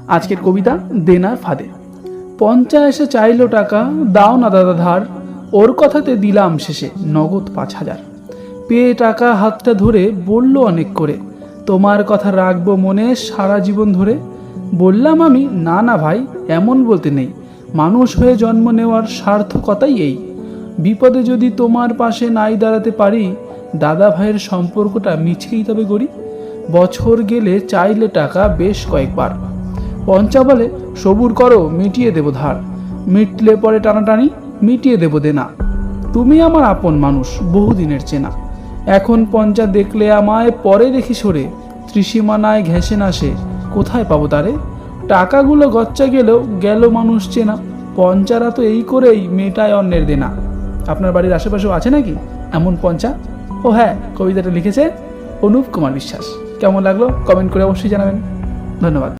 আজকের কবিতা দেনার ফাঁদে। পঞ্চা এসে চাইলো টাকা, দাও না দাদা ধার, ওর কথাতে দিলাম শেষে নগদ 5,000। পেয়ে টাকা হাতটা ধরে বলল অনেক করে, তোমার কথা রাখবো মনে সারা জীবন ধরে। বললাম আমি, না না ভাই, এমন বলতে নেই, মানুষ হয়ে জন্ম নেওয়ার সার্থকতাই এই। বিপদে যদি তোমার পাশে নাই দাঁড়াতে পারি, দাদা ভাইয়ের সম্পর্কটা মিছেই তবে গড়ি। বছর গেলে চাইলে টাকা বেশ কয়েকবার, পঞ্চা বলে সবুর করো মিটিয়ে দেব ধার। মিটলে পরে টানাটানি, মিটিয়ে দেব দেনা। তুমি আমার আপন মানুষ, বহুদিনের চেনা। এখন পঞ্চা দেখলে আমায় পরে দেখি সরে, ত্রিসীমানায় ঘেঁষে না সে, কোথায় পাবো তারে। টাকাগুলো গচ্চা গেলেও গেল মানুষ চেনা, পঞ্চারা তো এই করেই মেটায় অন্যের দেনা। আপনার বাড়ির আশেপাশেও আছে নাকি এমন পঞ্চা? ও হ্যাঁ, কবিতাটা লিখেছে অনুপ কুমার বিশ্বাস। কেমন লাগলো কমেন্ট করে অবশ্যই জানাবেন। ধন্যবাদ।